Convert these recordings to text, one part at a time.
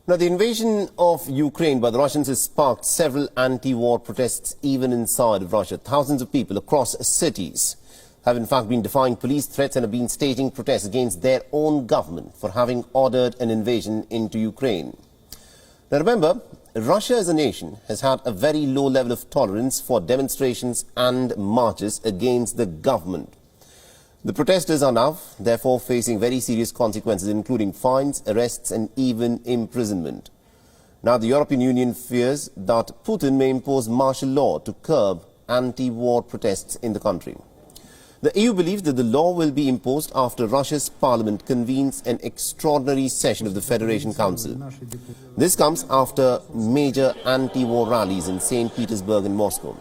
Now, the invasion of Ukraine by the Russians has sparked several anti-war protests even inside of Russia. Thousands of people across cities have in fact been defying police threats and have been staging protests against their own government for having ordered an invasion into Ukraine. Now remember, Russia as a nation has had a very low level of tolerance for demonstrations and marches against the government. The protesters are now, therefore, facing very serious consequences, including fines, arrests and even imprisonment. Now, the European Union fears that Putin may impose martial law to curb anti-war protests in the country. The EU believes that the law will be imposed after Russia's parliament convenes an extraordinary session of the Federation Council. This comes after major anti-war rallies in St. Petersburg and Moscow.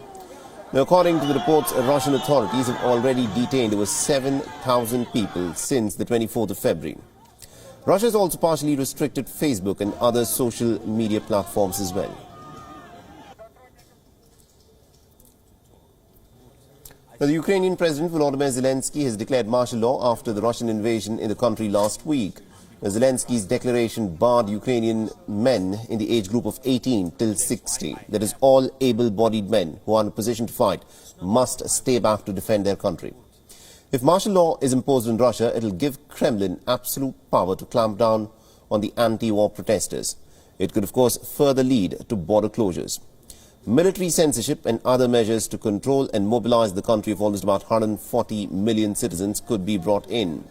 Now, according to the reports, Russian authorities have already detained over 7,000 people since the 24th of February. Russia has also partially restricted Facebook and other social media platforms as well. Now, the Ukrainian President Volodymyr Zelensky has declared martial law after the Russian invasion in the country last week. Zelensky's declaration barred Ukrainian men in the age group of 18 till 60. That is, all able-bodied men who are in a position to fight must stay back to defend their country. If martial law is imposed in Russia, it will give Kremlin absolute power to clamp down on the anti-war protesters. It could, of course, further lead to border closures. Military censorship and other measures to control and mobilize the country of almost about 140 million citizens could be brought in.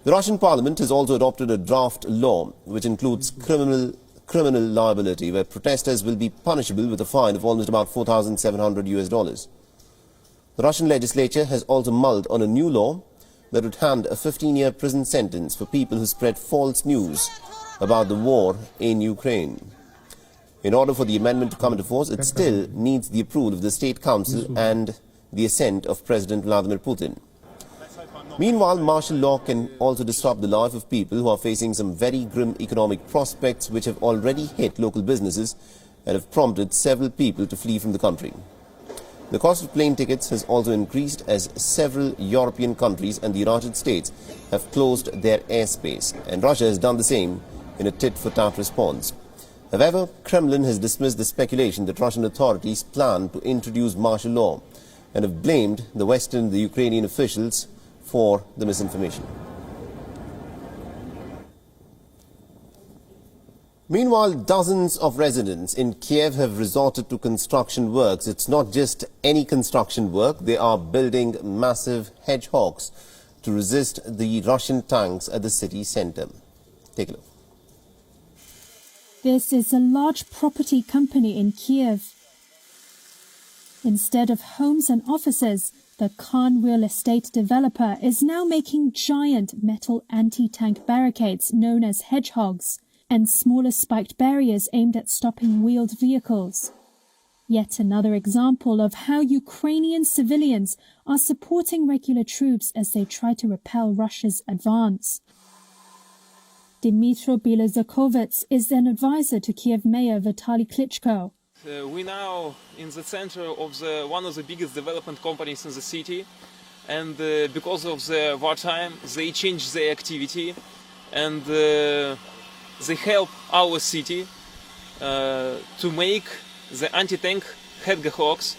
The Russian parliament has also adopted a draft law which includes criminal liability, where protesters will be punishable with a fine of almost about $4,700. The Russian legislature has also mulled on a new law that would hand a 15-year prison sentence for people who spread false news about the war in Ukraine. In order for the amendment to come into force, it still needs the approval of the State Council and the assent of President Vladimir Putin. Meanwhile, martial law can also disrupt the life of people who are facing some very grim economic prospects which have already hit local businesses and have prompted several people to flee from the country. The cost of plane tickets has also increased as several European countries and the United States have closed their airspace, and Russia has done the same in a tit-for-tat response. However, Kremlin has dismissed the speculation that Russian authorities plan to introduce martial law and have blamed the Western and the Ukrainian officials for the misinformation. Meanwhile, dozens of residents in Kiev have resorted to construction works. It's not just any construction work. They are building massive hedgehogs to resist the Russian tanks at the city center. Take a look. This is a large property company in Kiev. Instead of homes and offices, the Khan real estate developer is now making giant metal anti-tank barricades known as hedgehogs and smaller spiked barriers aimed at stopping wheeled vehicles. Yet another example of how Ukrainian civilians are supporting regular troops as they try to repel Russia's advance. Dmytro Bilozakovets is an advisor to Kiev Mayor Vitaly Klitschko. We're now in the center of one of the biggest development companies in the city, and because of the wartime, they change their activity, and they help our city to make the anti-tank hedgehogs.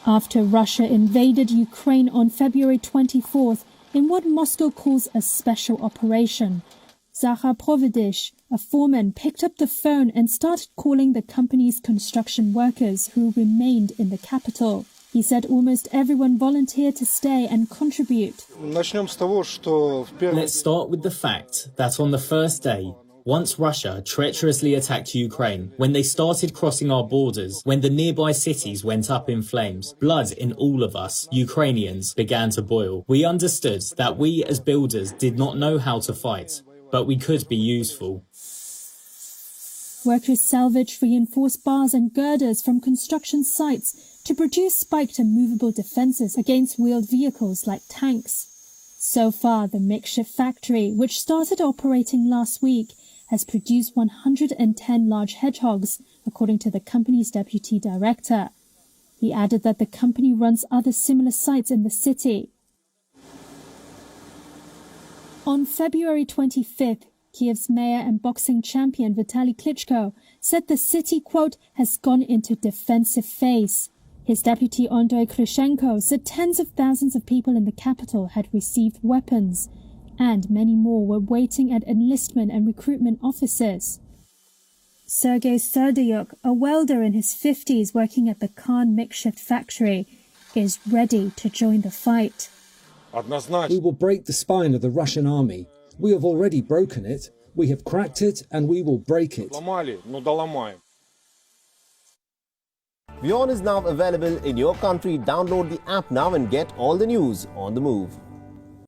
After Russia invaded Ukraine on February 24th in what Moscow calls a special operation, Zahar Providish, a foreman, picked up the phone and started calling the company's construction workers who remained in the capital. He said almost everyone volunteered to stay and contribute. Let's start with the fact that on the first day, once Russia treacherously attacked Ukraine, when they started crossing our borders, when the nearby cities went up in flames, blood in all of us, Ukrainians, began to boil. We understood that we as builders did not know how to fight, but we could be useful. Workers salvaged reinforced bars and girders from construction sites to produce spiked and movable defenses against wheeled vehicles like tanks. So far, the makeshift factory, which started operating last week, has produced 110 large hedgehogs, according to the company's deputy director. He added that the company runs other similar sites in the city. On February 25th, Kiev's mayor and boxing champion Vitaly Klitschko said the city, quote, has gone into defensive phase. His deputy Andrei Kryshenko said tens of thousands of people in the capital had received weapons, and many more were waiting at enlistment and recruitment offices. Sergei Serdyuk, a welder in his 50s working at the Khan makeshift factory, is ready to join the fight. We will break the spine of the Russian army. We have already broken it. We have cracked it, and we will break it. WION is now available in your country. Download the app now and get all the news on the move.